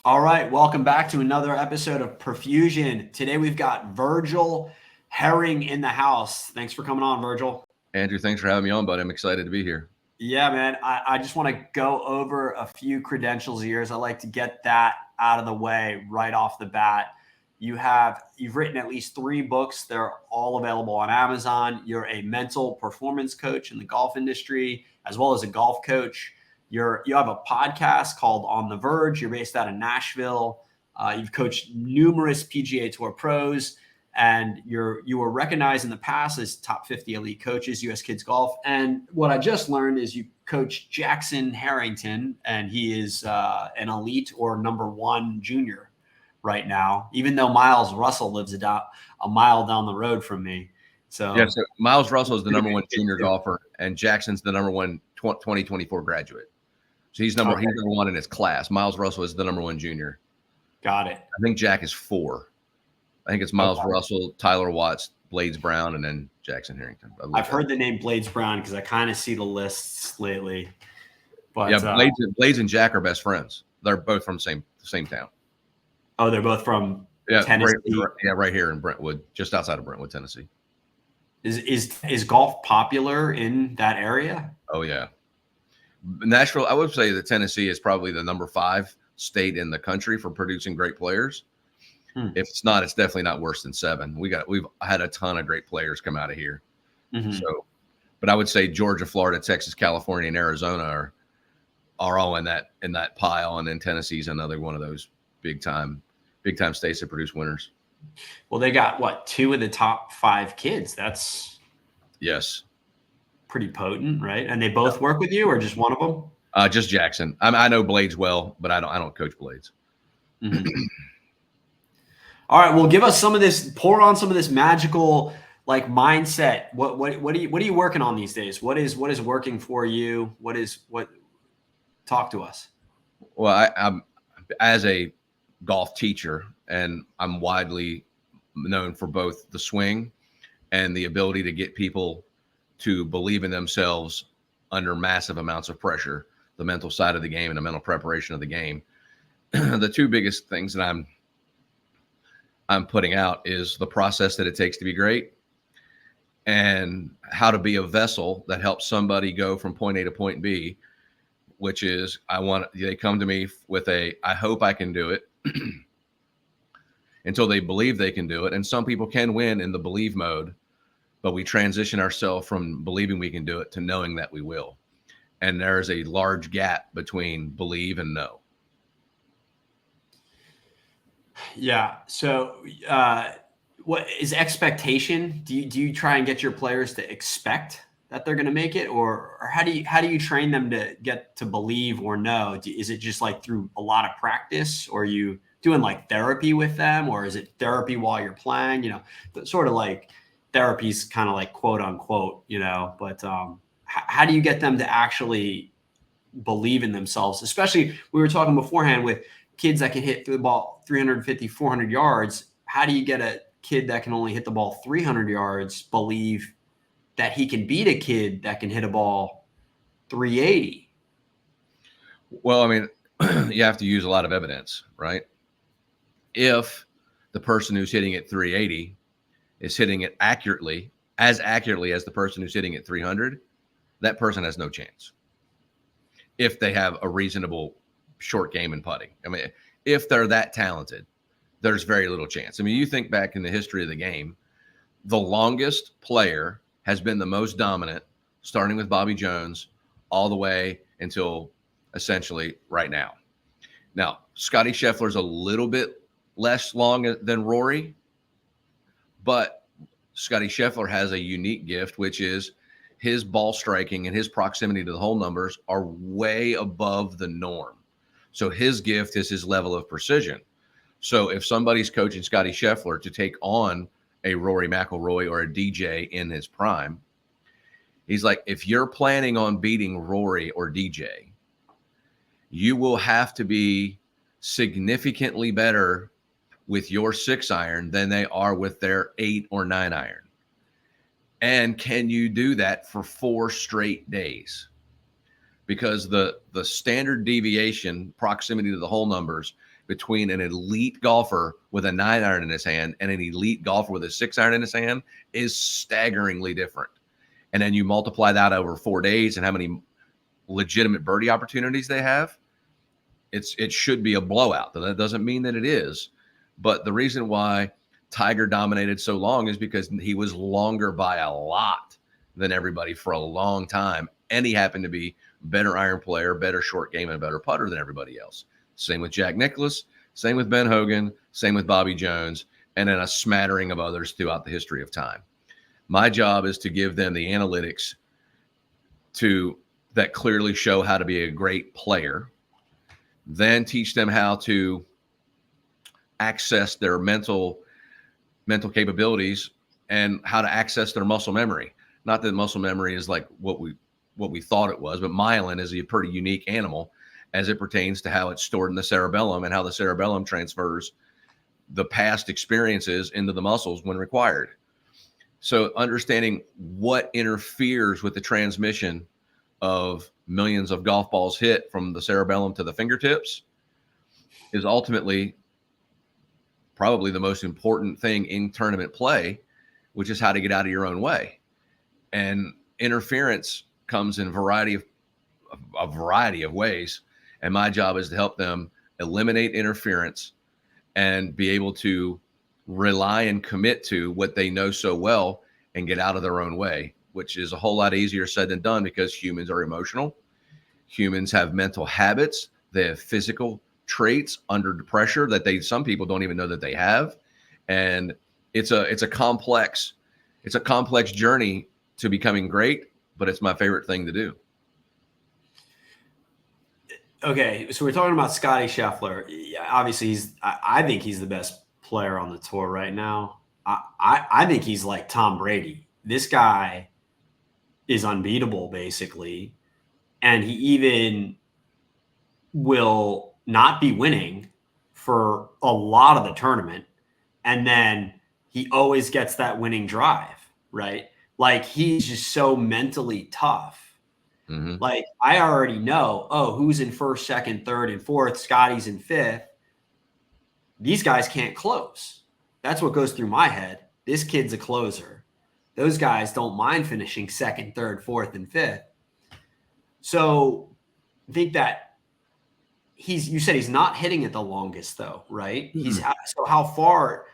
All right, welcome back to another episode of Profusion. Today we've got Virgil Herring in the house. Thanks for coming on, Virgil. Andrew, thanks for having me on, bud. I'm excited to be here. Yeah, man. I just want to go over a few credentials of yours. I like to get that out of the way right off the bat. You've written at least 3 books. They're all available on Amazon. You're a mental performance coach in the golf industry, as well as a golf coach. You have a podcast called On the Verge. You're based out of Nashville. You've coached numerous PGA Tour pros, and you were recognized in the past as top 50 elite coaches, U.S. Kids Golf. And what I just learned is you coach Jackson Harrington, and he is an elite or #1 junior right now, even though Miles Russell lives a mile down the road from me. So Miles Russell is the #1 junior golfer, and Jackson's the #1 2024 graduate. So he's number 1 in his class. Miles Russell is the #1 junior. Got it. I think Jack is 4. I think it's Miles Russell, Tyler Watts, Blades Brown, and then Jackson Harrington. I've heard the name Blades Brown because I kind of see the lists lately. But yeah, Blades and Jack are best friends. They're both from the same town. Oh, they're both from Tennessee. Right here in Brentwood, just outside of Brentwood, Tennessee. Is golf popular in that area? Oh yeah, Nashville. I would say that Tennessee is probably the #5 state in the country for producing great players. If it's not, it's definitely not worse than 7. We've had a ton of great players come out of here. So, but I would say Georgia, Florida, Texas, California, and Arizona are all in that pile, and then Tennessee's another one of those big time states that produce winners. Well, they got 2 of the top 5 kids. That's pretty potent, right? And they both work with you, or just one of them? Just Jackson. I know Blades well, but I don't coach Blades. All right, well, give us pour on some of this magical mindset. What are you working on these days? What is working for you? Talk to us. Well, I'm as a golf teacher, and I'm widely known for both the swing and the ability to get people to believe in themselves under massive amounts of pressure, the mental side of the game and the mental preparation of the game. The 2 biggest things that I'm putting out is the process that it takes to be great, and how to be a vessel that helps somebody go from point A to point B, which is they come to me with I hope I can do it until they believe they can do it. And some people can win in the believe mode, but we transition ourselves from believing we can do it to knowing that we will. And there's a large gap between believe and know. Yeah. So, what is expectation? Do you try and get your players to expect that they're going to make it, or how do you train them to get to believe or know? Is it just through a lot of practice, or are you doing therapy with them, or is it therapy while you're playing? Sort of therapy's kind of quote unquote, but how do you get them to actually believe in themselves? Especially, we were talking beforehand with kids that can hit the ball 350, 400 yards. How do you get a kid that can only hit the ball 300 yards believe that he can beat a kid that can hit a ball 380? Well, I mean, you have to use a lot of evidence, right? If the person who's hitting it 380 is hitting it accurately as the person who's hitting it 300, that person has no chance. If they have a reasonable short game and putting. I mean, if they're that talented, there's very little chance. I mean, you think back in the history of the game, the longest player has been the most dominant, starting with Bobby Jones all the way until essentially right now. Now, Scotty Scheffler's a little bit less long than Rory, but Scotty Scheffler has a unique gift, which is his ball striking and his proximity to the hole numbers are way above the norm. So his gift is his level of precision. So if somebody's coaching Scotty Scheffler to take on a Rory McIlroy or a DJ in his prime, he's like, if you're planning on beating Rory or DJ, you will have to be significantly better with your 6-iron than they are with their 8 or 9-iron. And can you do that for 4 straight days? Because the standard deviation, proximity to the hole numbers, between an elite golfer with a 9-iron in his hand and an elite golfer with a 6-iron in his hand is staggeringly different. And then you multiply that over 4 days and how many legitimate birdie opportunities they have. It should be a blowout. That doesn't mean that it is. But the reason why Tiger dominated so long is because he was longer by a lot than everybody for a long time. And he happened to be better iron player, better short game, and better putter than everybody else. Same with Jack Nicklaus, same with Ben Hogan, same with Bobby Jones, and then a smattering of others throughout the history of time. My job is to give them the analytics that clearly show how to be a great player, then teach them how to access their mental capabilities and how to access their muscle memory. Not that muscle memory is like what we thought it was, but myelin is a pretty unique animal as it pertains to how it's stored in the cerebellum and how the cerebellum transfers the past experiences into the muscles when required. So understanding what interferes with the transmission of millions of golf balls hit from the cerebellum to the fingertips is ultimately probably the most important thing in tournament play, which is how to get out of your own way. And interference comes in a variety of ways. And my job is to help them eliminate interference and be able to rely and commit to what they know so well and get out of their own way, which is a whole lot easier said than done because humans are emotional. Humans have mental habits. They have physical traits under pressure that some people don't even know that they have. And it's a complex journey to becoming great, but it's my favorite thing to do. Okay, so we're talking about Scotty Scheffler. Obviously, I think he's the best player on the tour right now. I think he's like Tom Brady. This guy is unbeatable, basically, and he even will not be winning for a lot of the tournament, and then he always gets that winning drive, right? Like, he's just so mentally tough. Mm-hmm. Like, I already know, who's in first, second, third, and fourth. Scotty's in fifth. These guys can't close. That's what goes through my head. This kid's a closer. Those guys don't mind finishing second, third, fourth, and fifth. So I think that you said he's not hitting it the longest though, right? Mm-hmm. So how far?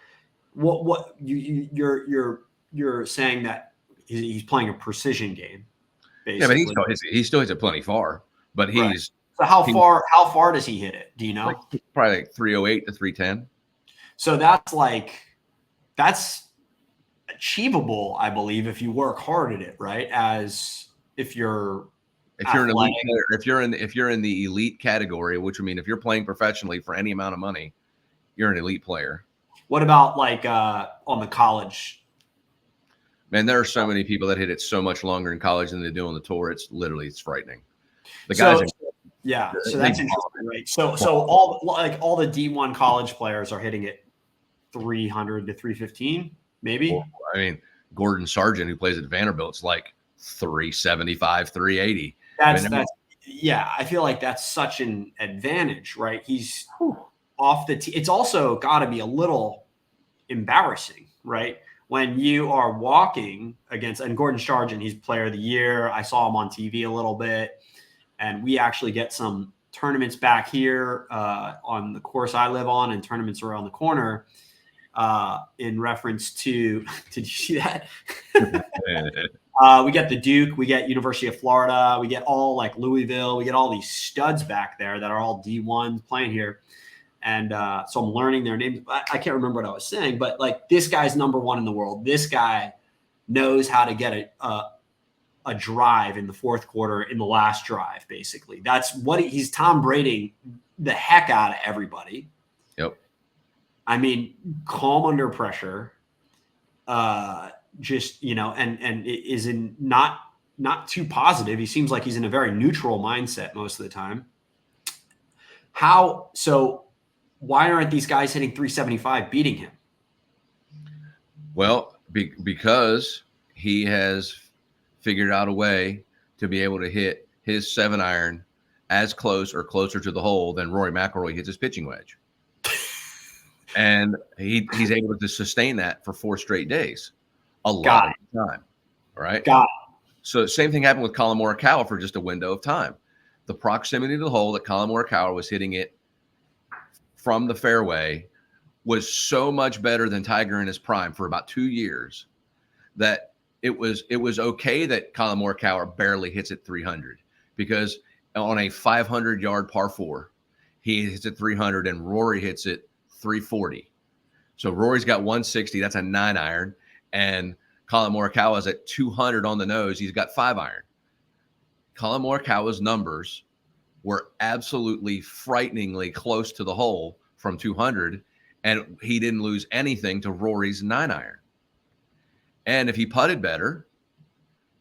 What you're saying that he's playing a precision game. Basically. Yeah, but he still hits it plenty far. But he's right. So how far does he hit it? Do you know? Probably like 308 to 310. So that's achievable, I believe, if you work hard at it, right? As if you're an elite player, if you're in the elite category, which would mean if you're playing professionally for any amount of money, you're an elite player. What about like on the college? Man, there are so many people that hit it so much longer in college than they do on the tour. It's frightening. The guys, so that's interesting, right? So all the D1 college players are hitting it 300 to 315, maybe. Well, I mean, Gordon Sargent, who plays at Vanderbilt, it's like 375, 380. I feel like that's such an advantage, right? He's off the tee. It's also got to be a little embarrassing, right? When you are walking against, and Gordon Sargent, he's player of the year. I saw him on TV a little bit, and we actually get some tournaments back here on the course I live on, and tournaments around the corner in reference to, did you see that? We get the Duke, we get University of Florida, we get all like Louisville, we get all these studs back there that are all D1s playing here. And so I'm learning their names. I can't remember what I was saying, but like, this guy's number one in the world. This guy knows how to get a drive in the fourth quarter in the last drive, basically. That's what he's Tom Brady the heck out of everybody. Yep. I mean, calm under pressure. Just, and it is in not too positive. He seems like he's in a very neutral mindset most of the time. Why aren't these guys hitting 375 beating him? Well, because he has figured out a way to be able to hit his 7-iron as close or closer to the hole than Rory McIlroy hits his pitching wedge. And he's able to sustain that for 4 straight days a Got lot of it. the time. Right. Got So same thing happened with Colin Morikawa for just a window of time. The proximity to the hole that Colin Morikawa was hitting it from the fairway was so much better than Tiger in his prime for about 2 years that it was okay that Colin Morikawa barely hits it 300, because on a 500-yard par 4, he hits it 300 and Rory hits it 340. So Rory's got 160. That's a 9 iron. And Colin Morikawa is at 200 on the nose. He's got 5 iron. Colin Morikawa's numbers were absolutely frighteningly close to the hole from 200, and he didn't lose anything to Rory's 9 iron. And if he putted better,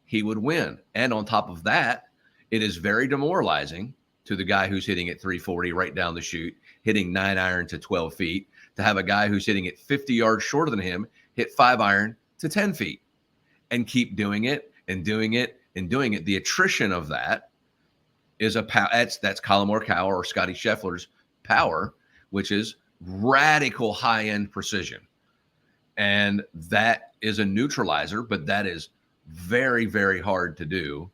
he would win. And on top of that, it is very demoralizing to the guy who's hitting at 340 right down the chute, hitting 9 iron to 12 feet, to have a guy who's hitting it 50 yards shorter than him hit 5 iron to 10 feet and keep doing it and doing it and doing it. The attrition of that is that's Colin Morikawa or Scotty Scheffler's power, which is radical high-end precision. And that is a neutralizer, but that is very, very hard to do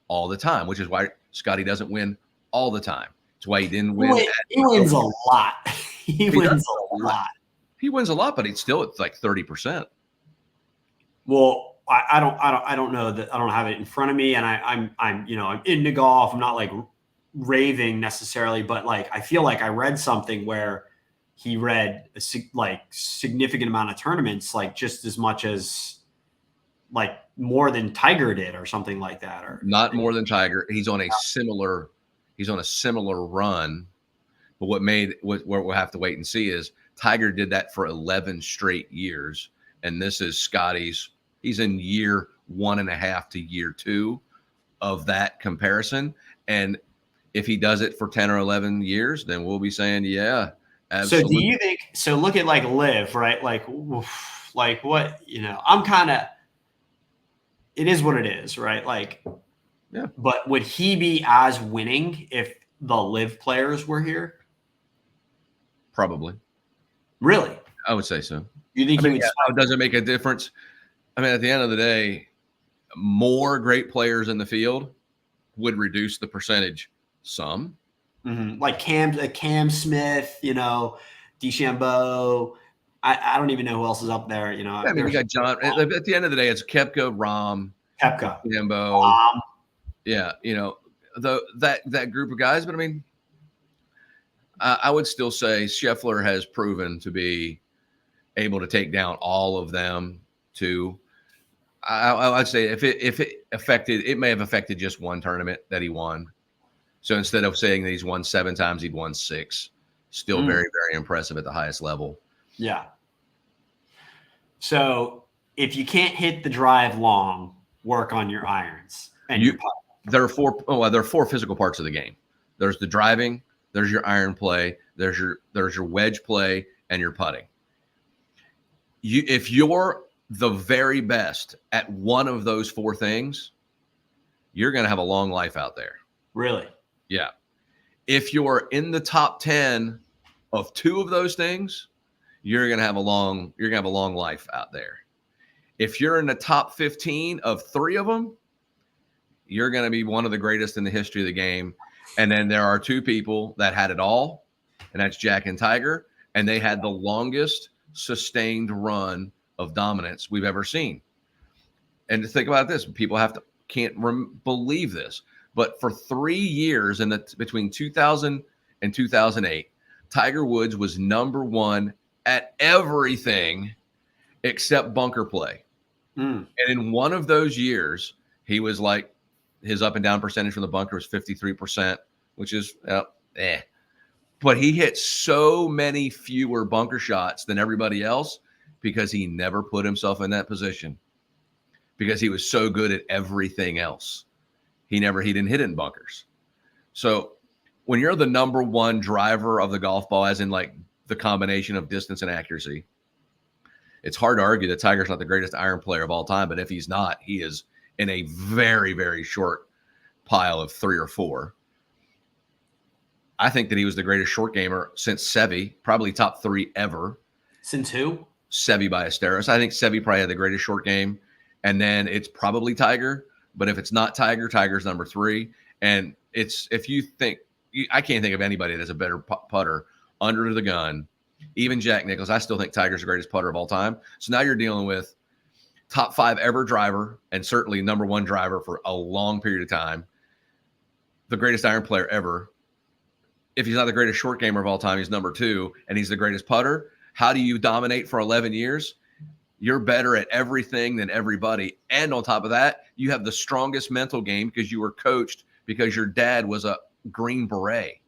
all the time, which is why Scotty doesn't win all the time. It's why he didn't win. He wins a lot. He wins a lot. He wins a lot, but it's still at like 30%. Well, I don't know that. I don't have it in front of me, and I'm into golf. I'm not like raving necessarily, but like I feel like I read something where he read a significant amount of tournaments, like just as much as like more than Tiger did, or something like that, or not more than Tiger. He's on a similar run. But what we'll have to wait and see is Tiger did that for 11 straight years, and this is Scotty's. He's in year 1.5 to year 2 of that comparison. And if he does it for 10 or 11 years, then we'll be saying, yeah, absolutely. So do you think, so look at like Liv, right? Like what, I'm kind of, it is what it is, right? Like, yeah. But would he be as winning if the Liv players were here? Probably. Really? I would say so. You think does it make a difference? I mean, at the end of the day, more great players in the field would reduce the percentage some. Mm-hmm. Like Cam Smith, DeChambeau. I don't even know who else is up there. I mean, you got John. At the end of the day, it's Koepka, Rahm, DeChambeau. Yeah, that group of guys. But I mean, I would still say Scheffler has proven to be able to take down all of them too. I'd say if it affected, it may have affected just one tournament that he won. So instead of saying that he's won 7 times, he'd won 6. Still very, very impressive at the highest level. Yeah. So if you can't hit the drive long, work on your irons and your putt. There are 4 physical parts of the game. There's the driving, there's your iron play, there's your wedge play, and your putting. If you're the very best at one of those 4 things, you're going to have a long life out there. Really? Yeah. If you're in the top 10 of 2 of those things, you're going to have a long life out there. If you're in the top 15 of 3 of them, you're going to be one of the greatest in the history of the game. And then there are 2 people that had it all, and that's Jack and Tiger, and they had the longest sustained run of dominance we've ever seen. And to think about this, people can't believe this, but for 3 years between 2000 and 2008, Tiger Woods was number 1 at everything except bunker play. And in one of those years, he was like, his up and down percentage from the bunker was 53%, which is But he hit so many fewer bunker shots than everybody else because he never put himself in that position, because he was so good at everything else. He didn't hit it in bunkers. So when you're the number 1 driver of the golf ball, as in like the combination of distance and accuracy, it's hard to argue that Tiger's not the greatest iron player of all time. But if he's not, he is in a very, very short pile of 3 or 4. I think that he was the greatest short gamer since Sevi, probably top 3 ever. Since who? Sevi Ballesteros. I think Sevi probably had the greatest short game. And then it's probably Tiger. But if it's not Tiger, Tiger's number 3. And it's, if you think, I can't think of anybody that's a better putter under the gun. Even Jack Nicklaus. I still think Tiger's the greatest putter of all time. So now you're dealing with top 5 ever driver, and certainly number 1 driver for a long period of time. The greatest iron player ever. If he's not the greatest short gamer of all time, he's number 2, and he's the greatest putter. How do you dominate for 11 years? You're better at everything than everybody. And on top of that, you have the strongest mental game because you were coached because your dad was a Green Beret.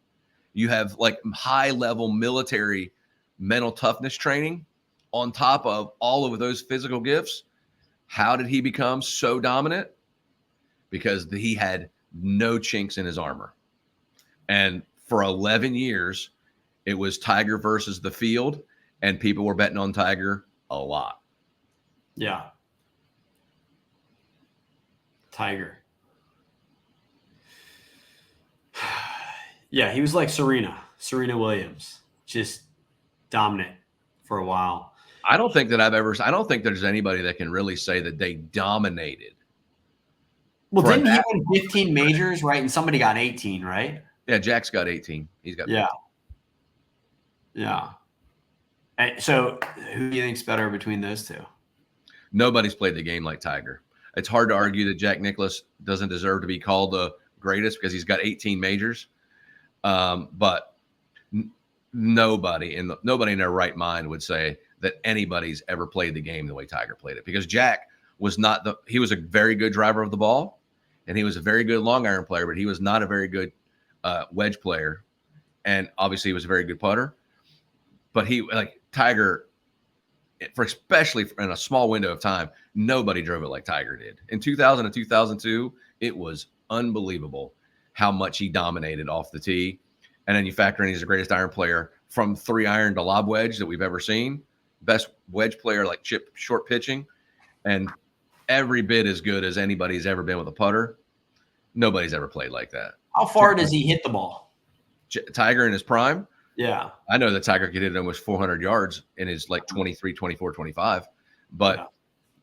You have like high level military mental toughness training on top of all of those physical gifts. How did he become so dominant? Because he had no chinks in his armor. And for 11 years, it was Tiger versus the field, and people were betting on Tiger a lot. Yeah. Tiger. Yeah, he was like Serena Williams, just dominant for a while. I don't think there's anybody that can really say that they dominated. Well, didn't he win 15 majors, right? And somebody got 18, right? Yeah, Jack's got 18. He's got 15. Yeah. And so who do you think's better between those two? Nobody's played the game like Tiger. It's hard to argue that Jack Nicklaus doesn't deserve to be called the greatest because he's got 18 majors. But nobody in their right mind would say that anybody's ever played the game the way Tiger played it, because Jack was he was a very good driver of the ball, and he was a very good long iron player, but he was not a very good wedge player. And obviously he was a very good putter, but Tiger, especially in a small window of time, nobody drove it like Tiger did. In 2000 and 2002, it was unbelievable how much he dominated off the tee. And then you factor in he's the greatest iron player from 3-iron to lob wedge that we've ever seen. Best wedge player, like chip short pitching, and every bit as good as anybody's ever been with a putter. Nobody's ever played like that. How far does he hit the ball? Tiger in his prime? Yeah. I know that Tiger could hit it almost 400 yards in his 23, 24, 25. But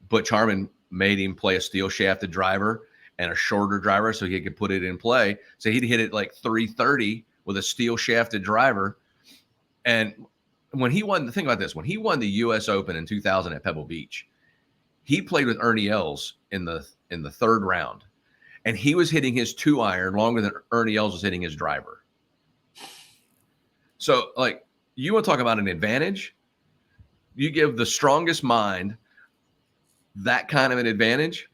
Butch Harmon made him play a steel shafted driver and a shorter driver so he could put it in play. So he'd hit it like 330 with a steel shafted driver. And when he won, think about this, when he won the U.S. Open in 2000 at Pebble Beach, he played with Ernie Els in the 3rd round. And he was hitting his 2-iron longer than Ernie Els was hitting his driver. So, you want to talk about an advantage? You give the strongest mind that kind of an advantage,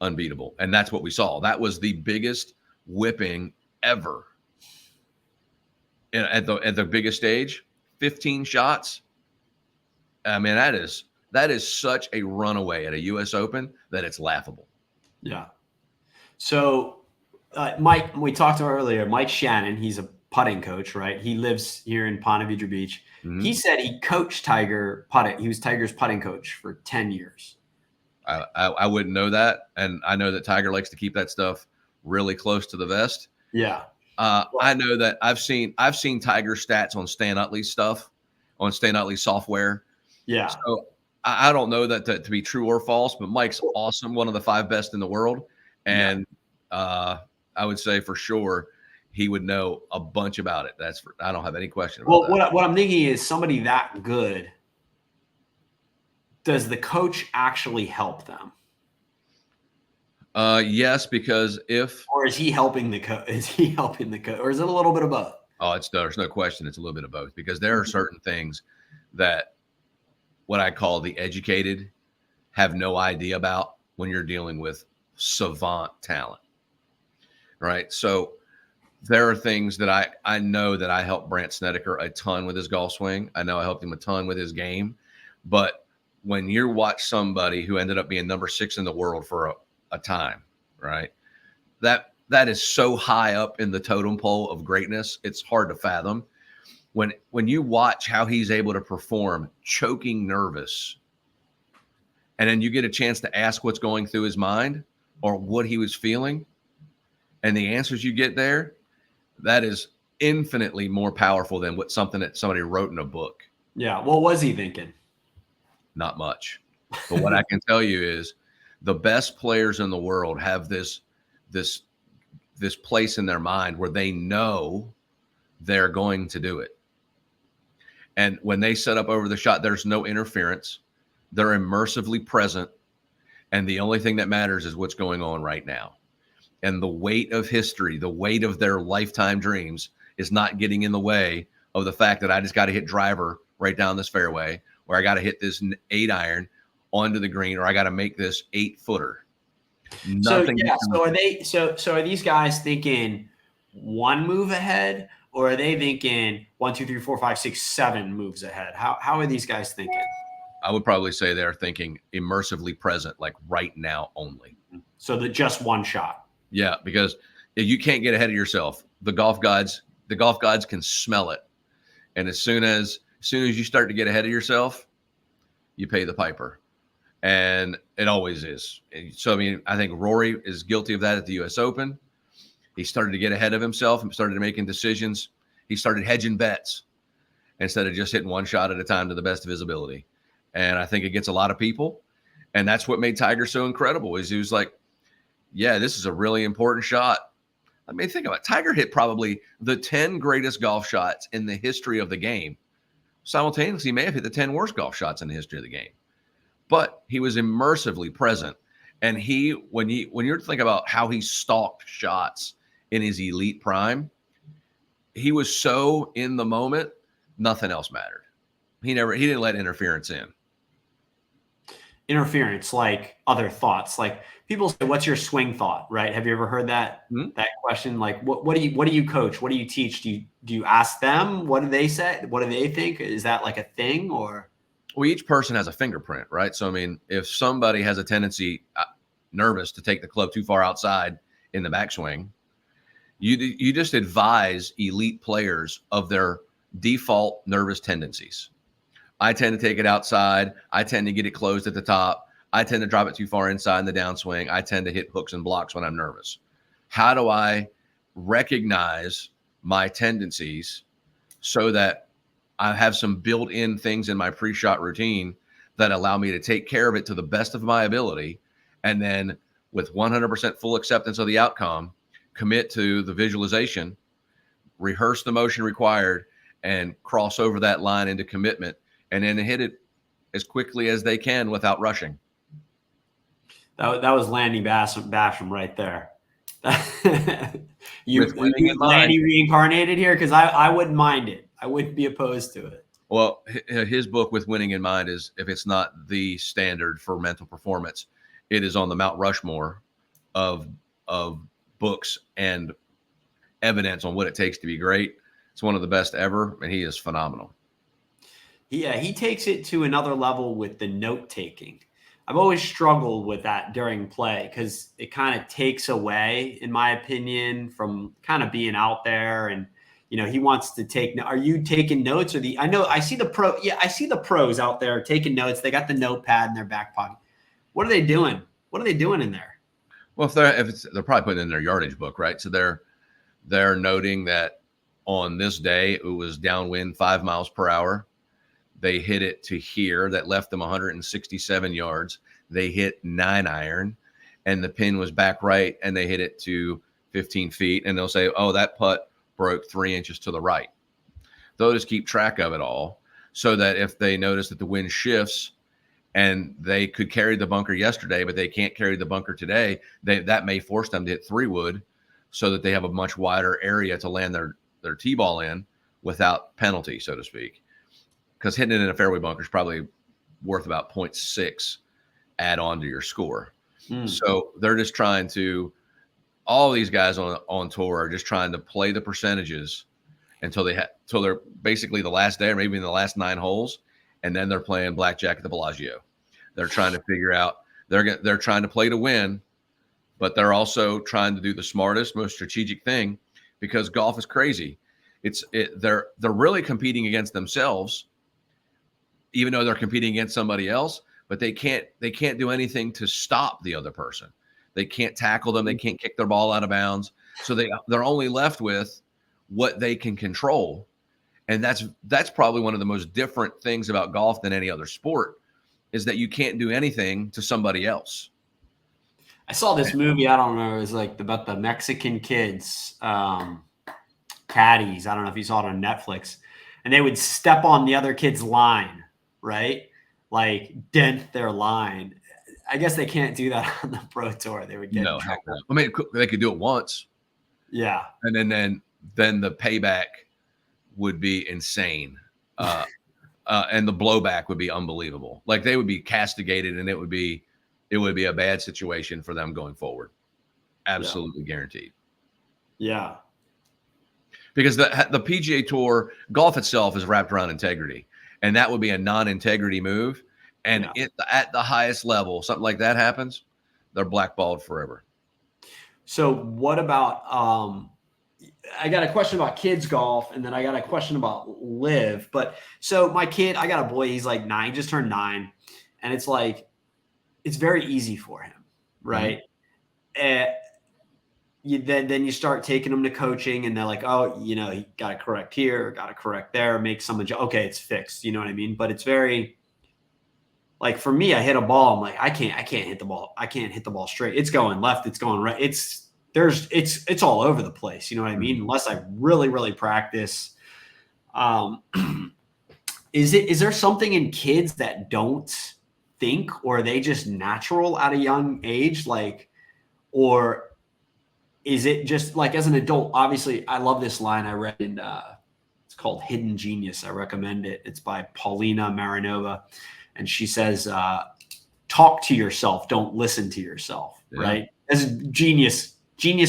unbeatable. And that's what we saw. That was the biggest whipping ever at the biggest stage. 15 shots. I mean, that is such a runaway at a U.S. Open that it's laughable. Yeah. So, Mike, we talked about earlier, Mike Shannon, he's a putting coach, right? He lives here in Ponte Vedra Beach. Mm-hmm. He said he coached Tiger putting. He was Tiger's putting coach for 10 years. I wouldn't know that. And I know that Tiger likes to keep that stuff really close to the vest. Yeah. I know that I've seen Tiger stats on Stan Utley's stuff, on Stan Utley's software. Yeah. So I don't know that to be true or false, but Mike's awesome, one of the 5 best in the world. And I would say for sure he would know a bunch about it. I don't have any question about that. What I'm thinking is, somebody that good, does the coach actually help them? Yes, because or is he helping the coach? Is he helping the coach, or is it a little bit of both? Oh, there's no question. It's a little bit of both, because there are certain things that what I call the educated have no idea about when you're dealing with savant talent, right? So there are things that I know that I helped Brandt Snedeker a ton with his golf swing. I know I helped him a ton with his game. But when you watch somebody who ended up being number 6 in the world for a time, right? That is so high up in the totem pole of greatness, it's hard to fathom. When you watch how he's able to perform choking nervous, and then you get a chance to ask what's going through his mind or what he was feeling, and the answers you get there, That is infinitely more powerful than something that somebody wrote in a book. Yeah. What was he thinking? Not much. But what I can tell you is the best players in the world have this this place in their mind where they know they're going to do it. And when they set up over the shot, there's no interference. They're immersively present. And the only thing that matters is what's going on right now. And the weight of history, the weight of their lifetime dreams is not getting in the way of the fact that I just got to hit driver right down this fairway, or I got to hit this 8-iron onto the green, or I got to make this 8-footer. Nothing. So yeah. So are they? So are these guys thinking one move ahead, or are they thinking 1, 2, 3, 4, 5, 6, 7 moves ahead? How are these guys thinking? I would probably say they're thinking immersively present, like right now only. So that just one shot. Yeah, because you can't get ahead of yourself. The golf gods can smell it, and as soon as you start to get ahead of yourself, you pay the piper, and it always is. So I mean, I think Rory is guilty of that at the U.S. Open. He started to get ahead of himself and started making decisions. He started hedging bets instead of just hitting one shot at a time to the best of his ability. And I think it gets a lot of people, and that's what made Tiger so incredible. Is he was like, yeah, this is a really important shot. I mean, think about it. Tiger hit probably the 10 greatest golf shots in the history of the game. Simultaneously, he may have hit the 10 worst golf shots in the history of the game. But he was immersively present. And when you're thinking about how he stalked shots in his elite prime, he was so in the moment, nothing else mattered. He didn't let interference in. Interference, like other thoughts, like people say, what's your swing thought, right? Have you ever heard that that question? Like, what do you coach? What do you teach? Do you ask them? What do they say? What do they think? Is that like a thing? Or well, each person has a fingerprint, right? So I mean, if somebody has a tendency, nervous, to take the club too far outside in the backswing, you just advise elite players of their default nervous tendencies. I tend to take it outside. I tend to get it closed at the top. I tend to drop it too far inside in the downswing. I tend to hit hooks and blocks when I'm nervous. How do I recognize my tendencies so that I have some built-in things in my pre-shot routine that allow me to take care of it to the best of my ability, and then with 100% full acceptance of the outcome, commit to the visualization, rehearse the motion required, and cross over that line into commitment, and then hit it as quickly as they can without rushing. That was Lanny Basham right there. you Lanny reincarnated here, because I wouldn't mind it. I wouldn't be opposed to it. Well, his book With Winning in Mind is, if it's not the standard for mental performance, it is on the Mount Rushmore of books and evidence on what it takes to be great. It's one of the best ever, and he is phenomenal. Yeah, he takes it to another level with the note taking. I've always struggled with that during play, because it kind of takes away, in my opinion, from kind of being out there. And he wants to take. Are you taking notes, or I know I see the pro? Yeah, I see the pros out there taking notes. They got the notepad in their back pocket. What are they doing? What are they doing in there? Well, they're probably putting in their yardage book, right? So they're noting that on this day it was downwind 5 miles per hour. They hit it to here. That left them 167 yards. They hit 9-iron, and the pin was back right, and they hit it to 15 feet. And they'll say, oh, that putt broke 3 inches to the right. They'll just keep track of it all, so that if they notice that the wind shifts and they could carry the bunker yesterday, but they can't carry the bunker today, that may force them to hit 3-wood, so that they have a much wider area to land their T-ball in without penalty, so to speak. Because hitting it in a fairway bunker is probably worth about 0.6 add on to your score. So they're just trying to, all these guys on tour are just trying to play the percentages until they're basically the last day, or maybe in the last 9 holes, and then they're playing blackjack at the Bellagio. They're trying to figure out, they're trying to play to win, but they're also trying to do the smartest, most strategic thing, because golf is crazy. They're really competing against themselves, even though they're competing against somebody else, but they can't do anything to stop the other person. They can't tackle them. They can't kick their ball out of bounds. So they're only left with what they can control. And that's probably one of the most different things about golf than any other sport, is that you can't do anything to somebody else. I saw this movie. I don't know. It was like about the Mexican kids, caddies. I don't know if you saw it on Netflix, and they would step on the other kid's line, right? Like dent their line. I guess they can't do that on the pro tour. They would get in trouble. I mean, they could do it once. Yeah. And then the payback would be insane. And the blowback would be unbelievable. Like they would be castigated, and it would be a bad situation for them going forward. Absolutely guaranteed. Yeah. Because the PGA Tour, golf itself is wrapped around integrity, and that would be a non-integrity move. And at the highest level, something like that happens, they're blackballed forever. So what about I got a question about kids golf, and then I got a question about live. But so my kid, I got a boy, he's like 9, just turned 9, and it's like it's very easy for him, right? Then you start taking them to coaching, and they're like, oh, you know, he got to correct here, got to correct there, make some adjustment. Okay, it's fixed. You know what I mean? But it's very like for me, I hit a ball. I'm like, I can't hit the ball. I can't hit the ball straight. It's going left. It's going right. It's all over the place. You know what I mean? Unless I really, really practice. Is there something in kids that don't think, or are they just natural at a young age? Like, or is it just like as an adult? Obviously, I love this line I read in it's called Hidden Genius. I recommend it. It's by Paulina Marinova. And she says, talk to yourself. Don't listen to yourself. Yeah. Right. That's a genius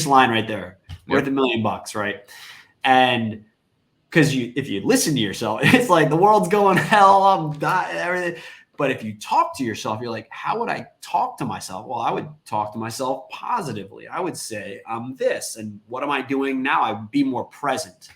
line right there. Worth $1 million, right? And because if you listen to yourself, it's like the world's going hell. I'm dying, everything. But if you talk to yourself, you're like, how would I talk to myself? Well, I would talk to myself positively. I would say, I'm this. And what am I doing now? I'd be more present.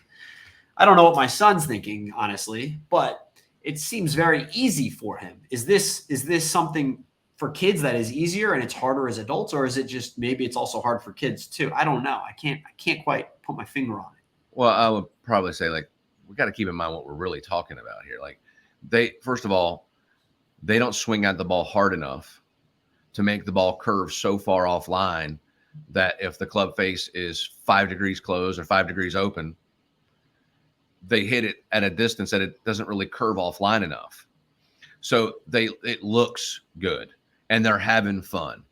I don't know what my son's thinking, honestly, but it seems very easy for him. Is this something for kids that is easier and it's harder as adults, or is it just maybe it's also hard for kids too? I don't know. I can't quite put my finger on it. Well, I would probably say, like, we got to keep in mind what we're really talking about here. Like, first of all, they don't swing at the ball hard enough to make the ball curve so far offline that if the club face is 5 degrees closed or 5 degrees open, they hit it at a distance that it doesn't really curve offline enough. So it looks good and they're having fun.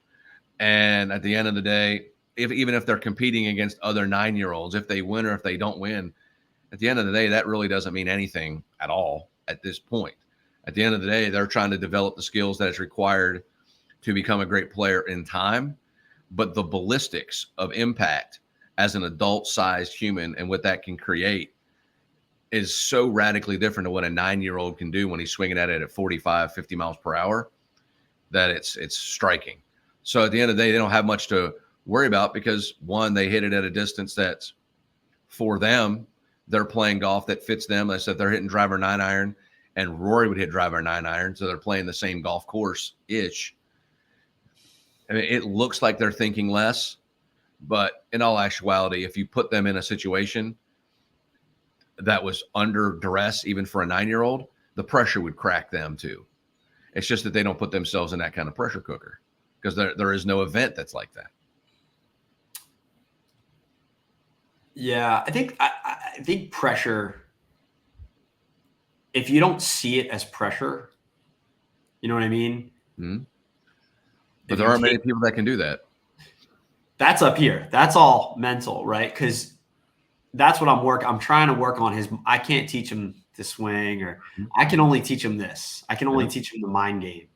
And at the end of the day, even if they're competing against other 9-year-olds, if they win or if they don't win, at the end of the day, that really doesn't mean anything at all at this point. At the end of the day, they're trying to develop the skills that is required to become a great player in time. But the ballistics of impact as an adult-sized human and what that can create is so radically different to what a 9-year-old can do when he's swinging at it at 45, 50 miles per hour, that it's striking. So at the end of the day, they don't have much to worry about because, one, they hit it at a distance that's, for them, they're playing golf that fits them. I said they're hitting driver 9-iron, and Rory would hit driver 9-iron, so they're playing the same golf course-ish. I mean, it looks like they're thinking less, but in all actuality, if you put them in a situation that was under duress, even for a 9-year-old, the pressure would crack them too. It's just that they don't put themselves in that kind of pressure cooker because there is no event that's like that. Yeah, I think pressure, if you don't see it as pressure, you know what I mean? Mm-hmm. But there aren't many people that can do that. That's up here. That's all mental, right? Because that's what I'm trying to work on. I can't teach him to swing, or I can only teach him this. I can only teach him the mind game.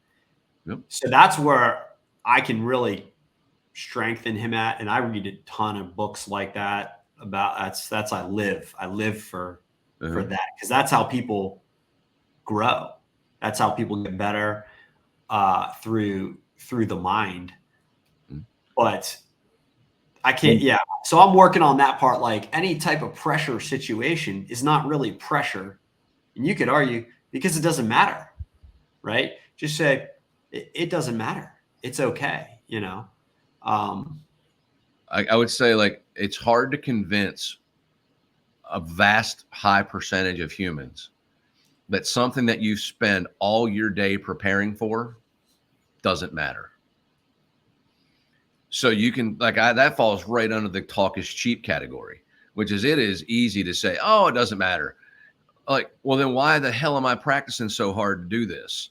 Yep. So that's where I can really strengthen him at. And I read a ton of books like that about that's I live for that, because that's how people grow. That's how people get better through the mind. But I can't. Yeah. So I'm working on that part. Like any type of pressure situation is not really pressure. And you could argue because it doesn't matter, right? Just say it doesn't matter. It's okay. You know? I would say, like, it's hard to convince a vast high percentage of humans that something that you spend all your day preparing for doesn't matter. So you can that falls right under the talk is cheap category, which is it is easy to say, oh, it doesn't matter. Like, well, then why the hell am I practicing so hard to do this?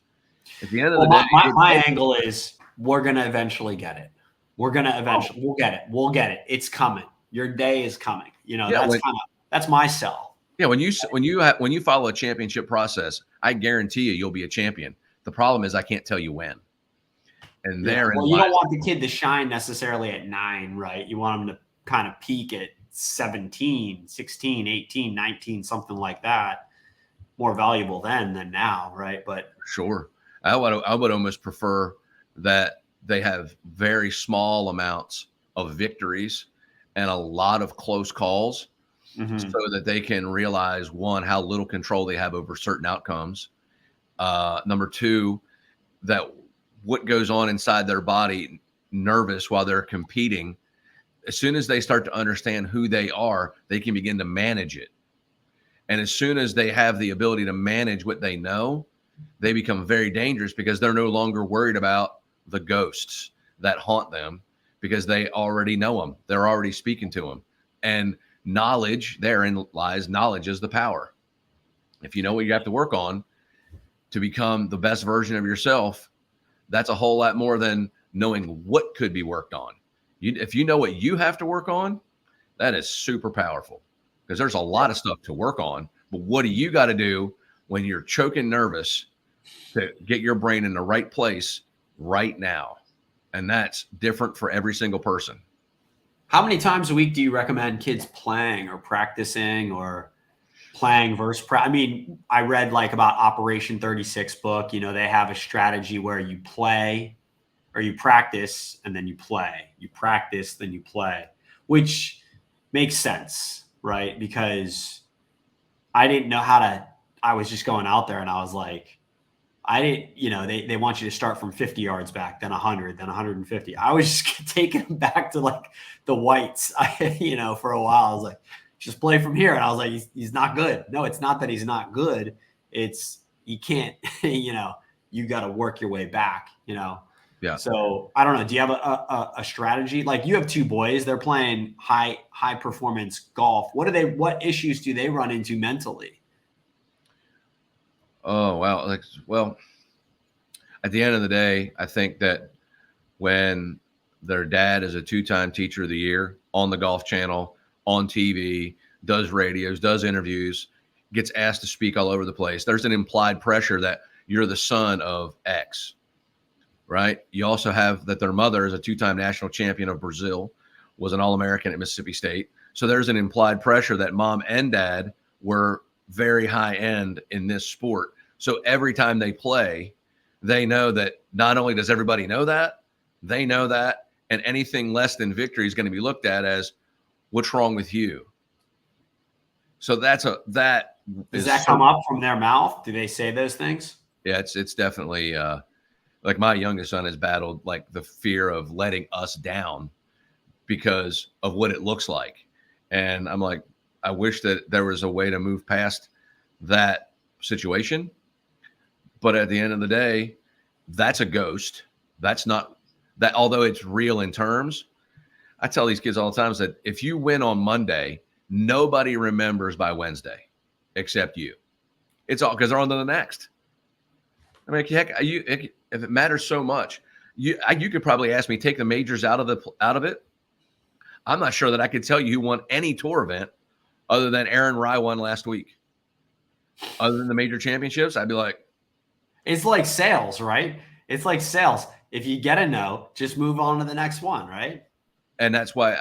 At the end of the day, my angle is we're gonna eventually get it. We'll get it. We'll get it. It's coming. Your day is coming. That's my sell. Yeah, when you follow a championship process, I guarantee you'll be a champion. The problem is I can't tell you when. And you don't want the kid to shine necessarily at 9, right? You want him to kind of peak at 17, 16, 18, 19, something like that. More valuable then than now, right? But sure. I would almost prefer that they have very small amounts of victories and a lot of close calls so that they can realize, one, how little control they have over certain outcomes. Number two, that what goes on inside their body, nervous while they're competing, as soon as they start to understand who they are, they can begin to manage it. And as soon as they have the ability to manage what they know, they become very dangerous because they're no longer worried about the ghosts that haunt them because they already know them. They're already speaking to them. And knowledge, therein lies, knowledge is the power. If you know what you have to work on to become the best version of yourself, that's a whole lot more than knowing what could be worked on. If you know what you have to work on, that is super powerful because there's a lot of stuff to work on. But what do you got to do when you're choking nervous to get your brain in the right place right now? And that's different for every single person. How many times a week do you recommend kids playing or practicing or playing versus I mean, I read about Operation 36 book, they have a strategy where you play or you practice and then you play. You practice, then you play, which makes sense, right? Because I didn't know I was just going out there and I was like, they want you to start from 50 yards back, then 100, then 150. I was just taking them back to the whites, for a while. I was like, just play from here. And I was like, he's not good. No, it's not that he's not good. It's, you can't, you got to work your way back, Yeah. So I don't know. Do you have a strategy? Like you have 2 boys, they're playing high performance golf. What issues do they run into mentally? Oh, wow. Well, at the end of the day, I think that when their dad is a 2-time teacher of the year on the Golf Channel, on TV, does radios, does interviews, gets asked to speak all over the place, there's an implied pressure that you're the son of X, right? You also have that their mother is a 2-time national champion of Brazil, was an All-American at Mississippi State. So there's an implied pressure that mom and dad were very high end in this sport. So every time they play, they know that not only does everybody know that, they know that, and anything less than victory is going to be looked at as what's wrong with you. So does that come up from their mouth? Do they say those things? Yeah, it's definitely like my youngest son has battled the fear of letting us down because of what it looks like. And I'm like, I wish that there was a way to move past that situation. But at the end of the day, that's a ghost. That's not that, although it's real in terms. I tell these kids all the time that if you win on Monday, nobody remembers by Wednesday except you. It's all because they're on to the next. I mean, heck, if it matters so much, you could probably ask me, take the majors out of it. I'm not sure that I could tell you who won any tour event other than Aaron Rye won last week. Other than the major championships, I'd be like, it's like sales, right? It's like sales. If you get a no, just move on to the next one, right? And that's why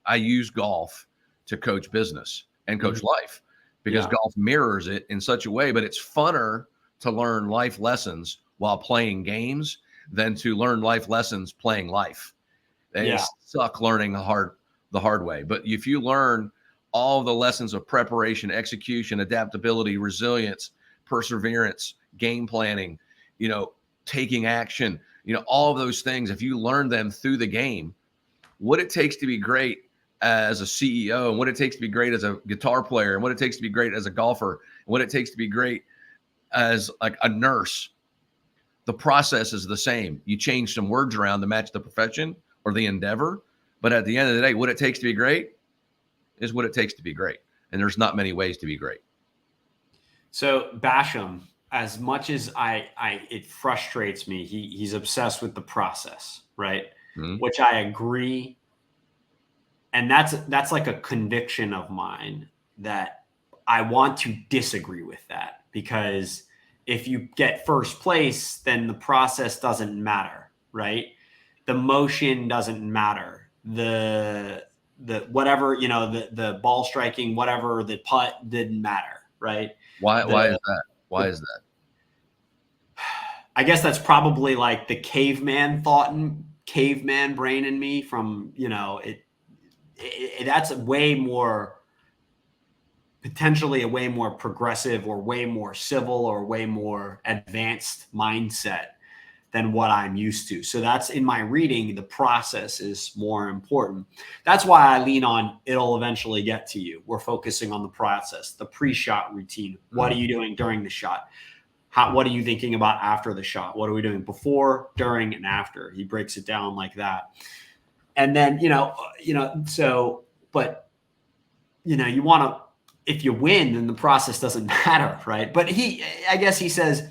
I use golf to coach business and coach life because golf mirrors it in such a way, but it's funner to learn life lessons while playing games than to learn life lessons playing life. They suck learning the hard way. But if you learn all the lessons of preparation, execution, adaptability, resilience, perseverance, game planning, taking action, all of those things, if you learn them through the game, what it takes to be great as a CEO, and what it takes to be great as a guitar player, and what it takes to be great as a golfer, and what it takes to be great as like a nurse. The process is the same. You change some words around to match the profession or the endeavor, but at the end of the day, what it takes to be great is what it takes to be great. And there's not many ways to be great. So Basham, as much as it frustrates me, he's obsessed with the process, right? Mm-hmm. Which I agree. And that's like a conviction of mine that I want to disagree with that, because if you get first place, then the process doesn't matter, right? The motion doesn't matter. The whatever, the ball striking, whatever, the putt didn't matter, right? Why is that? Why is that? I guess that's probably like the caveman thought and caveman brain in me from, that's potentially a way more progressive or way more civil or way more advanced mindset than what I'm used to. So that's in my reading, the process is more important. That's why I lean on it'll eventually get to you. We're focusing on the process, the pre-shot routine. What are you doing during the shot? What are you thinking about after the shot? What are we doing before, during, and after? He breaks it down like that. And then, you want to, if you win, then the process doesn't matter, right? But I guess he says,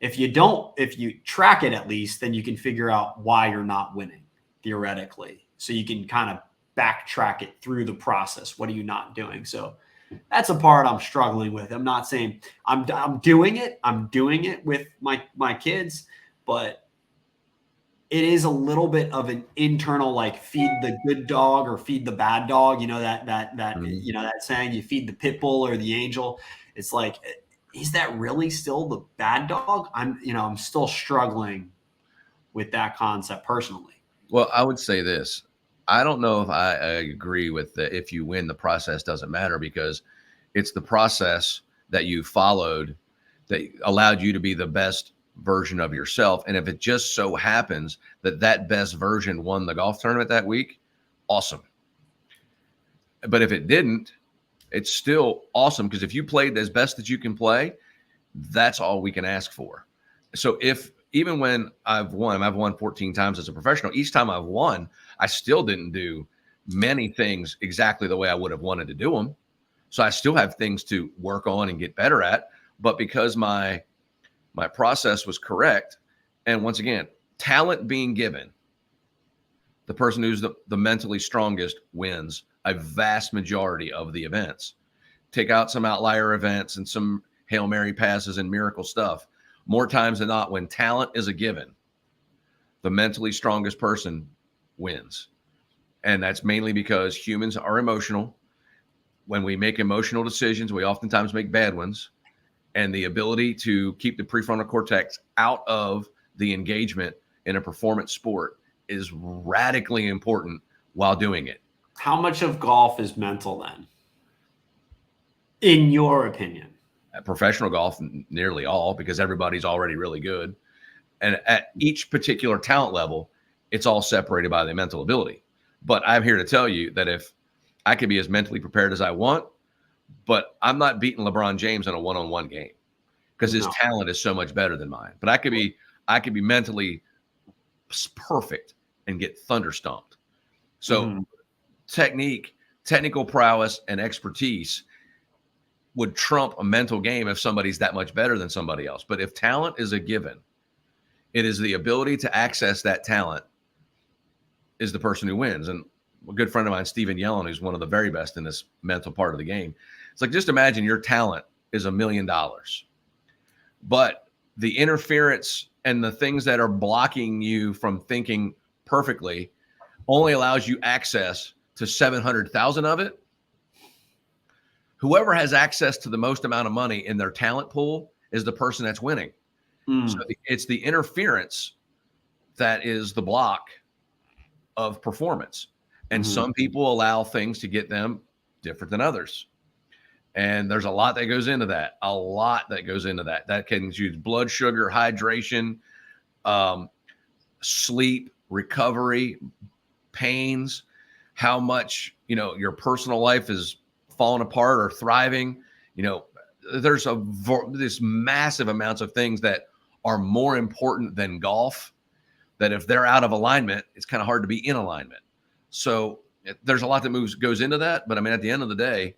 if you track it at least, then you can figure out why you're not winning, theoretically. So you can kind of backtrack it through the process. What are you not doing? So that's a part I'm struggling with. I'm not saying I'm doing it. I'm doing it with my kids, but it is a little bit of an internal, like, feed the good dog or feed the bad dog. That saying, you feed the pit bull or the angel. It's like, is that really still the bad dog? I'm still struggling with that concept personally. Well, I would say this. I don't know if I agree with the if you win, the process doesn't matter, because it's the process that you followed that allowed you to be the best version of yourself. And if it just so happens that best version won the golf tournament that week, awesome. But if it didn't, it's still awesome, because if you played as best that you can play, that's all we can ask for. So even when I've won 14 times as a professional, each time I've won, I still didn't do many things exactly the way I would have wanted to do them. So I still have things to work on and get better at. But because my process was correct, and once again, talent being given, the person who's the mentally strongest wins a vast majority of the events. Take out some outlier events and some Hail Mary passes and miracle stuff. More times than not, when talent is a given, the mentally strongest person wins. And that's mainly because humans are emotional. When we make emotional decisions, we oftentimes make bad ones. And the ability to keep the prefrontal cortex out of the engagement in a performance sport is radically important while doing it. How much of golf is mental then, in your opinion? At professional golf, nearly all, because everybody's already really good. And at each particular talent level, it's all separated by the mental ability. But I'm here to tell you that if I could be as mentally prepared as I want, but I'm not beating LeBron James in a one-on-one game because his talent is so much better than mine. But I could be mentally perfect and get thunderstomped. So technical prowess, and expertise would trump a mental game if somebody's that much better than somebody else. But if talent is a given, it is the ability to access that talent is the person who wins. And a good friend of mine, Steven Yellen, who's one of the very best in this mental part of the game. It's like, just imagine your talent is $1 million, but the interference and the things that are blocking you from thinking perfectly only allows you access to 700,000 of it. Whoever has access to the most amount of money in their talent pool is the person that's winning. So it's the interference that is the block of performance. And some people allow things to get them different than others. And there's a lot that goes into that. That can use blood sugar, hydration, sleep, recovery, pains. how much, your personal life is falling apart or thriving. There's this massive amounts of things that are more important than golf, that if they're out of alignment, it's kind of hard to be in alignment. So there's a lot that goes into that. But I mean, at the end of the day,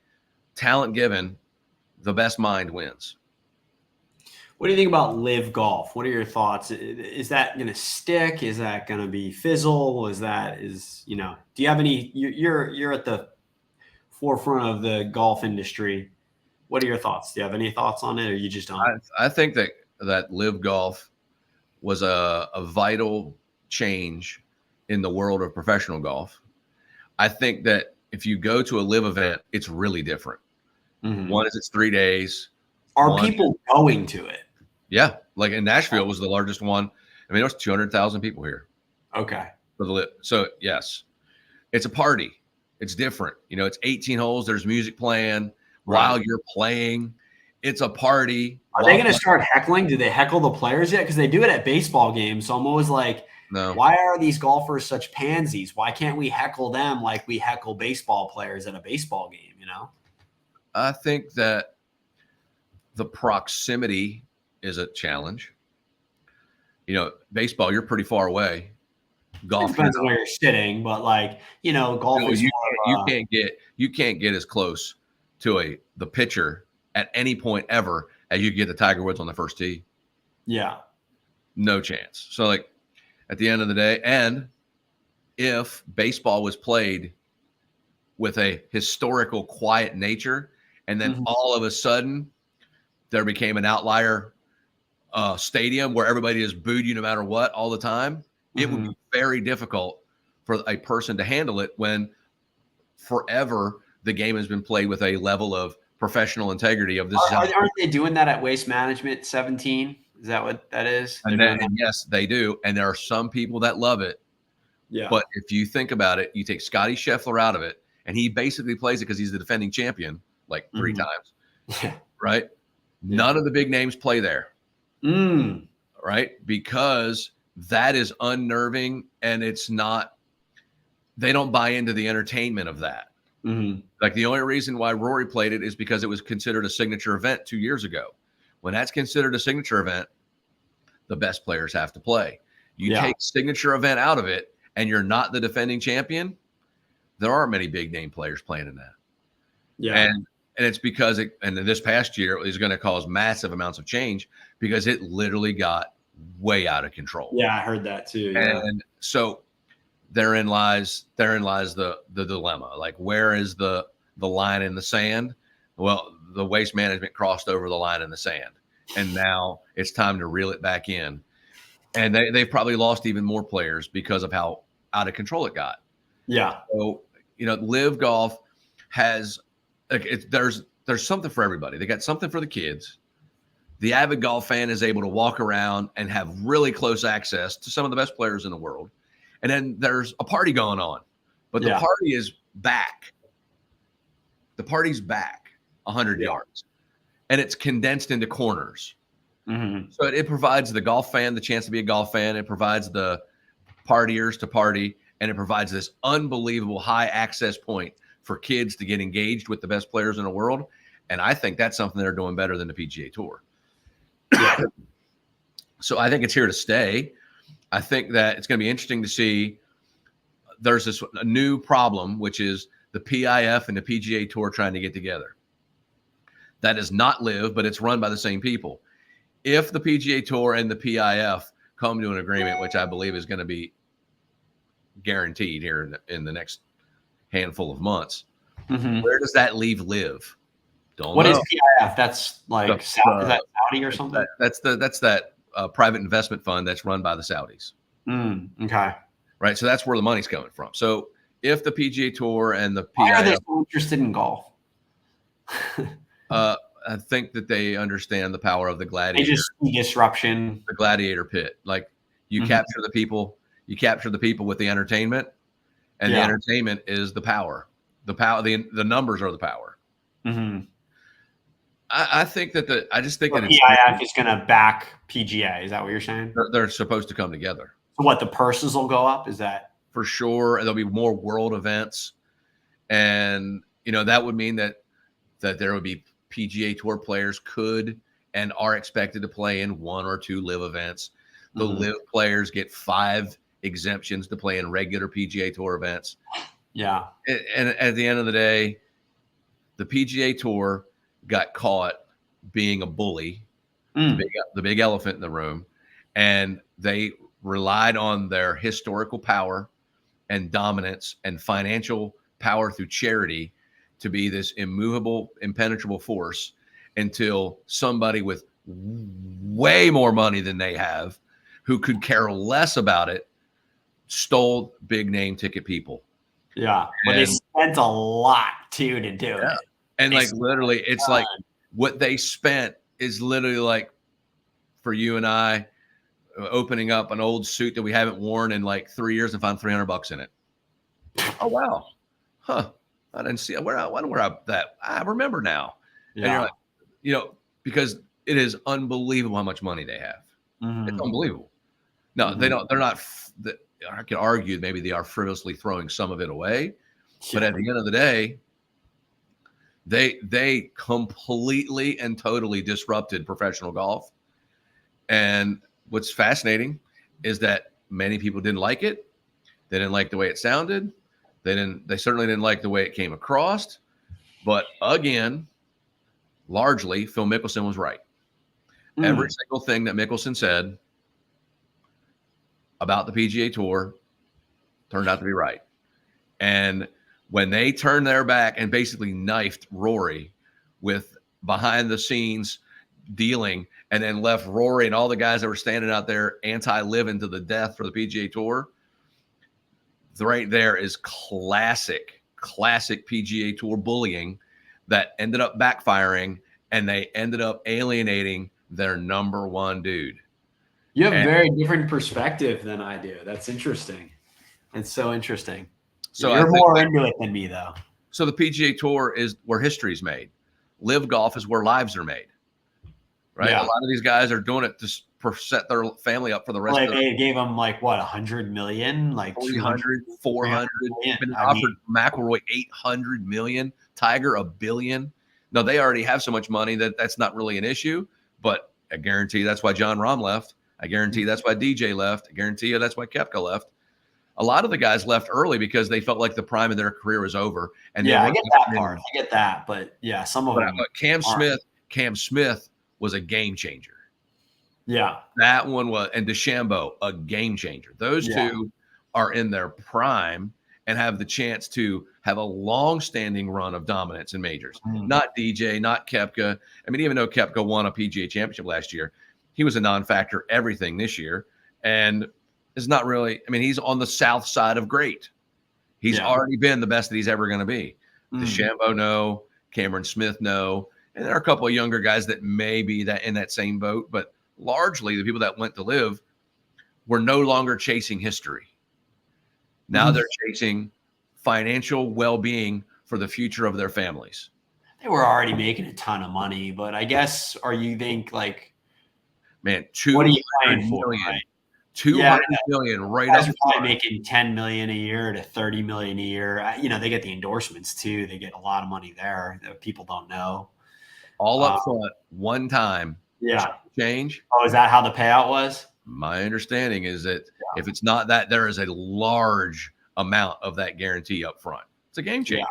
talent given, the best mind wins. What do you think about live golf? What are your thoughts? Is that going to stick? Is that going to be fizzle? Do you have any, you're at the forefront of the golf industry. What are your thoughts? Do you have any thoughts on it, or you just don't? I think that live golf was a vital change in the world of professional golf. I think that if you go to a live event, it's really different. Mm-hmm. One is it's 3 days. Are people going to it? Yeah. Like in Nashville was the largest one. I mean, there was 200,000 people here. Okay. For the live. So yes, it's a party. It's different. It's 18 holes. There's music playing while you're playing. It's a party. Are they going to start heckling? Do they heckle the players yet? Because they do it at baseball games. So I'm always like, no. Why are these golfers such pansies? Why can't we heckle them like we heckle baseball players at a baseball game, I think that the proximity is a challenge. Baseball, you're pretty far away. Golf, it depends on where you're sitting, but golf is you can't get as close to the pitcher at any point ever as you get to Tiger Woods on the first tee. Yeah. No chance. So at the end of the day, and if baseball was played with a historical quiet nature, and then all of a sudden there became an outlier stadium where everybody just booed you no matter what all the time, it would be very difficult for a person to handle it when forever the game has been played with a level of professional integrity of this. Aren't they doing that at Waste Management 17? Is that what that is? And yes, they do. And there are some people that love it. Yeah. But if you think about it, you take Scotty Scheffler out of it, and he basically plays it because he's the defending champion like 3 times. Yeah. Right? Yeah. None of the big names play there. Right? Because that is unnerving, and it's not, they don't buy into the entertainment of that. Like the only reason why Rory played it is because it was considered a signature event 2 years ago. When that's considered a signature event, the best players have to play. You take signature event out of it, and you're not the defending champion, there aren't many big name players playing in that. Yeah. And it's because and this past year is going to cause massive amounts of change because it literally got way out of control. Yeah, I heard that too. Yeah. And so therein lies the dilemma. Like, where is the line in the sand? Well, the Waste Management crossed over the line in the sand, and now it's time to reel it back in. And they've probably lost even more players because of how out of control it got. Yeah. So, live golf has there's something for everybody. They got something for the kids. The avid golf fan is able to walk around and have really close access to some of the best players in the world. And then there's a party going on, but the party is back. The party's back 100 yards, and it's condensed into corners. So it provides the golf fan the chance to be a golf fan. It provides the partiers to party, and it provides this unbelievable high access point for kids to get engaged with the best players in the world. And I think that's something they're doing better than the PGA Tour. Yeah. So I think it's here to stay. I think that it's going to be interesting to see. There's a new problem, which is the PIF and the PGA Tour trying to get together. That is not live, but it's run by the same people. If the PGA Tour and the PIF come to an agreement, which I believe is going to be guaranteed here in the next handful of months, where does that leave live? Don't know. What is PIF? That's like is that Saudi or something? That's that private investment fund that's run by the Saudis. Okay. Right. So that's where the money's coming from. So if the PGA Tour and the PIF, why are they so interested in golf? I think that they understand the power of the gladiator. They just see disruption. The gladiator pit. Like you capture the people. You capture the people with the entertainment, and the entertainment is the power. The power. The numbers are the power. I think that I just think that PIF is going to back PGA. Is that what you're saying? They're supposed to come together. So what, the purses will go up? Is that for sure. There'll be more world events, and that would mean that there would be PGA Tour players could and are expected to play in 1 or 2 live events. The live players get 5 exemptions to play in regular PGA Tour events. Yeah. And at the end of the day, the PGA Tour got caught being a bully, the big elephant in the room, and they relied on their historical power and dominance and financial power through charity to be this immovable, impenetrable force until somebody with way more money than they have, who could care less about it, stole big name ticket people. Yeah. But they spent a lot too to do it. And like literally, it's like what they spent is literally like for you and I opening up an old suit that we haven't worn in like 3 years and find $300 in it. Oh, wow. Huh. I didn't see it. I wonder where that. I remember now. Yeah. And you're like, because it is unbelievable how much money they have. It's unbelievable. No, they don't. They're not. I could argue maybe they are frivolously throwing some of it away, but at the end of the day, they completely and totally disrupted professional golf. And what's fascinating is that many people didn't like it. They didn't like the way it sounded. They certainly didn't like the way it came across. But again, largely, Phil Mickelson was right. Every single thing that Mickelson said about the PGA Tour turned out to be right. And when they turned their back and basically knifed Rory with behind the scenes dealing, and then left Rory and all the guys that were standing out there anti-living to the death for the PGA Tour, right there is classic PGA Tour bullying that ended up backfiring, and they ended up alienating their number one dude. You have a very different perspective than I do. That's interesting. It's so interesting. So you're more into it than me, though. So the PGA Tour is where history's made. Live golf is where lives are made. Right? Yeah. A lot of these guys are doing it to set their family up for the rest of their life. They gave them like what, 100 million, like 300, 400. Been offered McIlroy 800 million, Tiger $1 billion. No, they already have so much money that's not really an issue. But I guarantee that's why John Rahm left. I guarantee that's why DJ left. I guarantee you that's why Koepka left. A lot of the guys left early because they felt like the prime of their career was over. And yeah, I get that part. I get that, but yeah, some of them. But Cam Smith was a game changer. Yeah, that one was, and DeChambeau, a game changer. Those two are in their prime and have the chance to have a long-standing run of dominance in majors. Not DJ, not Koepka. I mean, even though Koepka won a PGA championship last year, he was a non-factor everything this year. And it's not really, I mean, he's on the south side of great. He's already been the best that he's ever going to be. DeChambeau, no. Cameron Smith, no. And there are a couple of younger guys that may be that in that same boat, but largely the people that went to live were no longer chasing history. Now they're chasing financial well-being for the future of their families. They were already making a ton of money, but I guess, or you think like, man, what are you playing for? Right? 200 million right up. Guys are probably making 10 million a year to 30 million a year. You know, they get the endorsements too. They get a lot of money there that people don't know. All up front, one time. Yeah. Change. Oh, is that how the payout was? My understanding is that if it's not that, there is a large amount of that guarantee up front. It's a game changer.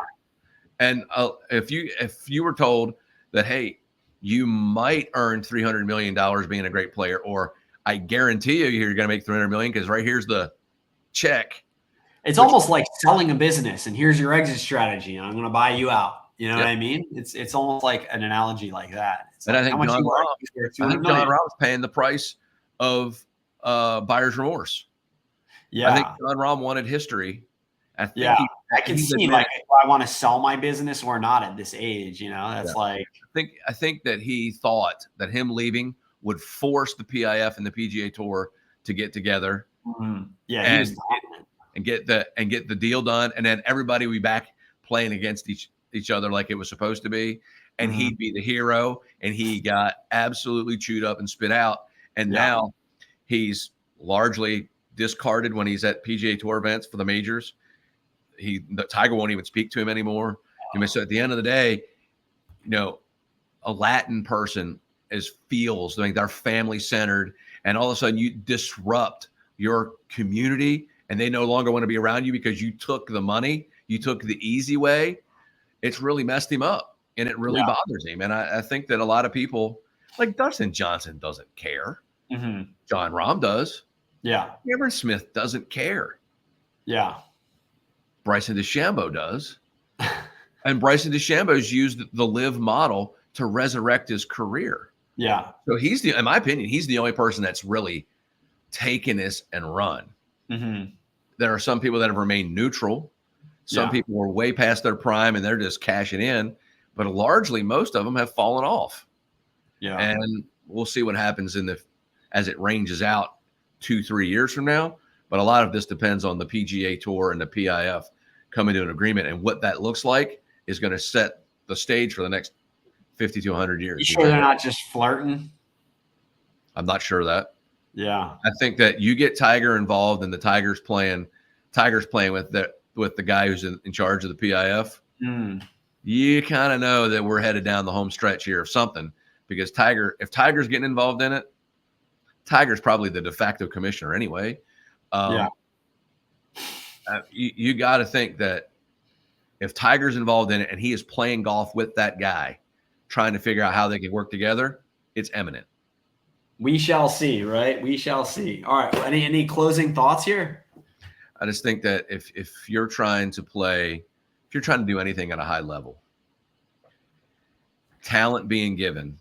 Yeah. And if you were told that, hey, you might earn $300 million being a great player, or I guarantee you're going to make $300 million because right here's the check. It's almost like selling a business, and here's your exit strategy, and I'm going to buy you out. You know what I mean? It's almost like an analogy like that. It's and like, I think John Rahm's paying the price of buyer's remorse. Yeah, I think John Rahm wanted history. I can see like if I want to sell my business or not at this age. You know, that's like I think that he thought that him leaving would force the PIF and the PGA Tour to get together. Yeah, and get the deal done, and then everybody would be back playing against each other like it was supposed to be, and he'd be the hero, and he got absolutely chewed up and spit out, and now he's largely discarded when he's at PGA Tour events for the majors. The Tiger won't even speak to him anymore. So at the end of the day, a Latin person feels like they're family centered, and all of a sudden you disrupt your community and they no longer want to be around you because you took the money, you took the easy way. It's really messed him up, and it really bothers him. And I think that a lot of people, like Dustin Johnson, doesn't care. Mm-hmm. John Rahm does. Yeah. Cameron Smith doesn't care. Yeah. Bryson DeChambeau does. And Bryson DeChambeau's used the live model to resurrect his career. Yeah. So in my opinion, he's the only person that's really taken this and run. Mm-hmm. There are some people that have remained neutral. Some people were way past their prime and they're just cashing in, but largely most of them have fallen off. Yeah. And we'll see what happens as it ranges out 2-3 years from now. But a lot of this depends on the PGA Tour and the PIF coming to an agreement, and what that looks like is going to set the stage for the next 50 to 100 years. You sure they're not just flirting? I'm not sure of that. Yeah. I think that you get Tiger involved and the Tiger's playing with the guy who's in charge of the PIF. You kind of know that we're headed down the home stretch here of something, because if Tiger's getting involved in it, Tiger's probably the de facto commissioner anyway. You got to think that if Tiger's involved in it and he is playing golf with that guy, trying to figure out how they can work together, it's imminent. We shall see, right? We shall see. All right. Any closing thoughts here? I just think that if you're trying to do anything at a high level, talent being given,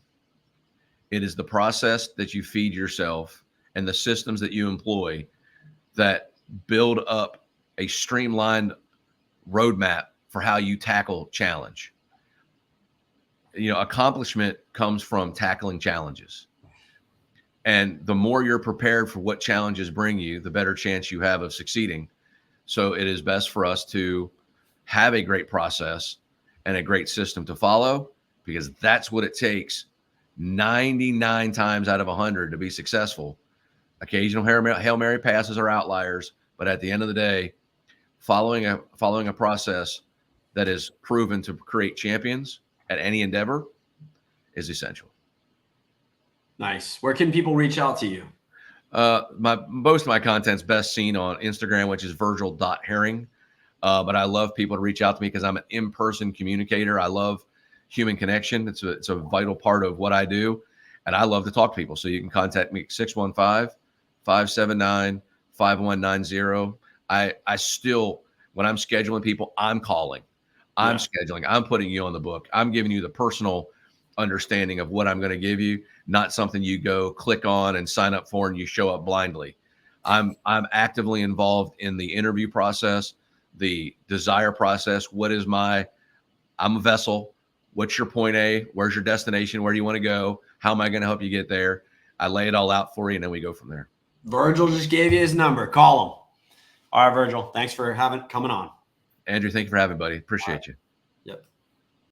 it is the process that you feed yourself and the systems that you employ that build up a streamlined roadmap for how you tackle challenge. Accomplishment comes from tackling challenges. And the more you're prepared for what challenges bring you, the better chance you have of succeeding. So it is best for us to have a great process and a great system to follow, because that's what it takes 99 times out of 100 to be successful. Occasional Hail Mary passes are outliers, but at the end of the day, following a process that is proven to create champions at any endeavor is essential. Nice. Where can people reach out to you? Most of my content's best seen on Instagram, which is virgil.herring. But I love people to reach out to me because I'm an in-person communicator. I love human connection. It's a vital part of what I do. And I love to talk to people. So you can contact me at 615-579-5190. I still, when I'm scheduling people, I'm calling. I'm scheduling. I'm putting you on the book. I'm giving you the personal understanding of what I'm going to give you, not something you go click on and sign up for and you show up blindly. I'm actively involved in the interview process, the desire process. I'm a vessel. What's your point A? Where's your destination? Where do you want to go? How am I going to help you get there? I lay it all out for you, and then we go from there. Virgil just gave you his number. Call him. All right, Virgil. Thanks for coming on. Andrew, thank you for having me, buddy. Appreciate you.